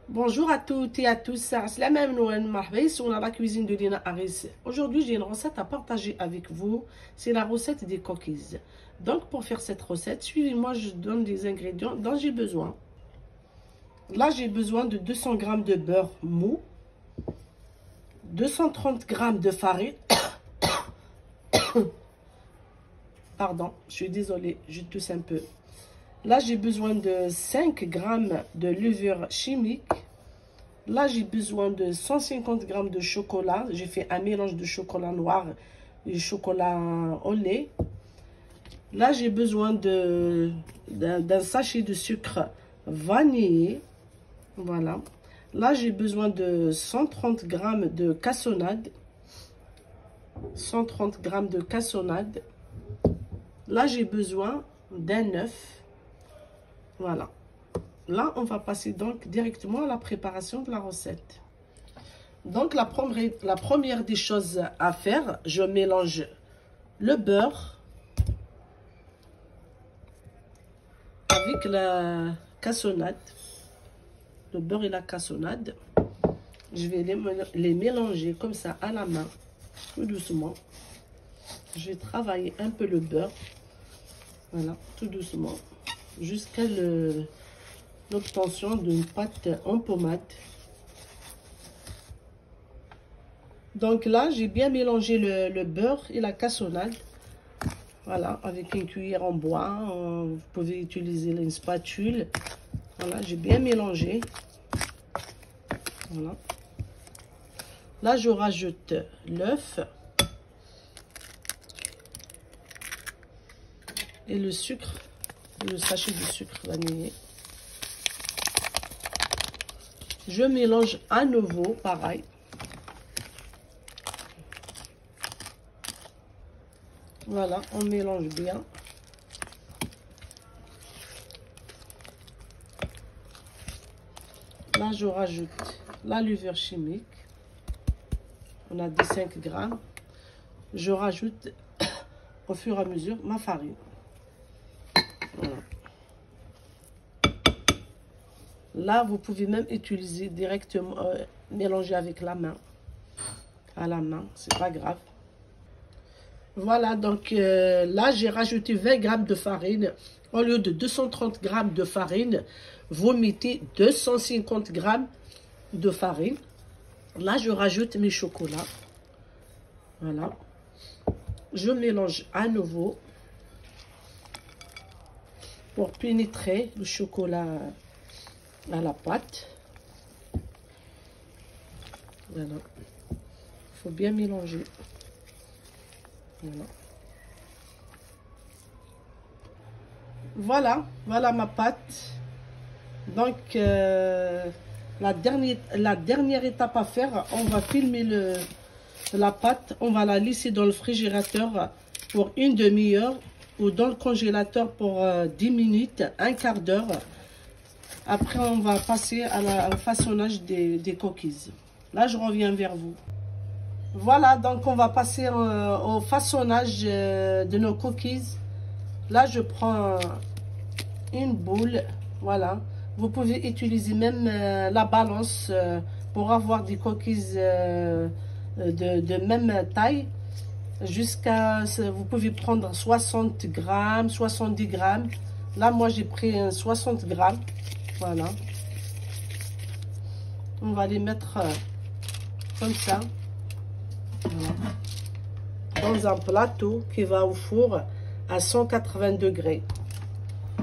Bonjour à toutes et à tous, c'est la même Noël Mahbès, on a la cuisine de Lina Harris. Aujourd'hui, j'ai une recette à partager avec vous, c'est la recette des cookies. Donc, pour faire cette recette, suivez-moi, je donne les ingrédients dont j'ai besoin. Là, j'ai besoin de 200 g de beurre mou, 230 g de farine. Pardon, je suis désolée, je tousse un peu. Là, j'ai besoin de 5 g de levure chimique. Là, j'ai besoin de 150 g de chocolat. J'ai fait un mélange de chocolat noir et chocolat au lait. Là, j'ai besoin d'un sachet de sucre vanillé. Voilà. Là, j'ai besoin de 130 g de cassonade. 130 g de cassonade. Là, j'ai besoin d'un œuf. Voilà. Là, on va passer donc directement à la préparation de la recette. Donc, la première des choses à faire, je mélange le beurre avec la cassonade. Le beurre et la cassonade. Je vais les mélanger comme ça à la main, tout doucement. Je vais travailler un peu le beurre. Voilà, tout doucement. Jusqu'à l'obtention d'une pâte en pommade. Donc là, j'ai bien mélangé le beurre et la cassonade. Voilà, avec une cuillère en bois. Vous pouvez utiliser une spatule. Voilà, j'ai bien mélangé. Voilà. Là, je rajoute l'œuf et le sucre, le sachet de sucre vanillé. Je mélange à nouveau, pareil. Voilà, on mélange bien. Là, je rajoute la levure chimique. On a des 5 g. Je rajoute au fur et à mesure ma farine. Voilà. Là, vous pouvez même utiliser directement, mélanger avec la main. À la main, c'est pas grave. Voilà, donc là, j'ai rajouté 20 g de farine. Au lieu de 230 g de farine, vous mettez 250 g de farine. Là, je rajoute mes chocolats. Voilà. Je mélange à nouveau pour pénétrer le chocolat à la pâte. Voilà. Il faut bien mélanger. Voilà. Voilà ma pâte. Donc, la dernière étape à faire, on va filmer la pâte. On va la laisser dans le réfrigérateur pour une demi-heure ou dans le congélateur pour 10 minutes, un quart d'heure. Après, on va passer au façonnage des cookies. Là, je reviens vers vous. Voilà, donc on va passer au façonnage de nos cookies. Là, je prends une boule, voilà. Vous pouvez utiliser même la balance pour avoir des cookies de même taille. Vous pouvez prendre 60 g, 70 g. Là, moi, j'ai pris 60 g. Voilà. On va les mettre comme ça. Voilà. Dans un plateau qui va au four à 180 degrés.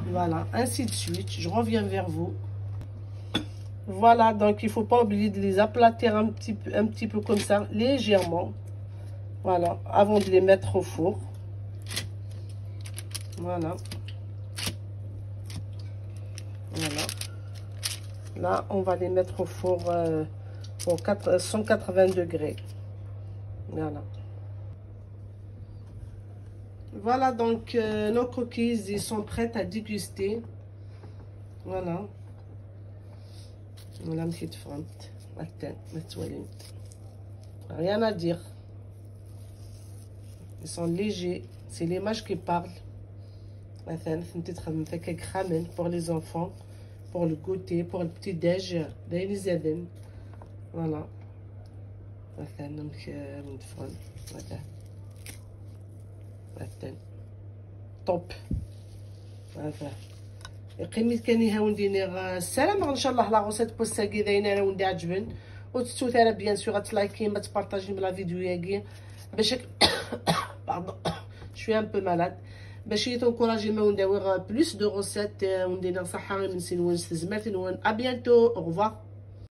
Voilà, ainsi de suite. Je reviens vers vous. Voilà, donc il ne faut pas oublier de les aplatir un petit peu comme ça, légèrement. Voilà, avant de les mettre au four. Voilà. Voilà. Là, on va les mettre au four pour 180 degrés. Voilà. Voilà, donc nos cookies, ils sont prêts à déguster. Voilà. Voilà, petite fente. Rien à dire. Ils sont légers. C'est l'image qui parle. مثلا فهمتي تخدم هكاك خامن بور لي زونفون بور لو كوتي بور البتي داج دايرين زادن فوالا مثلا ندفون مثلا طوب هذا قيمت كان هاوندي نيغ السلام ان شاء الله لا غوسيت بوستاكي داينا انا وندي عجبن وتتو ثاني بيان سور غتلايكي ما تبارطاجي بلا فيديو ياكي باش باردون شويه ان بو مالاد باش تنكوراجي ما ونداوي بلوس دو غوسيت وندير صحه من سنوان زمرت نوان ا بيانتو او revoir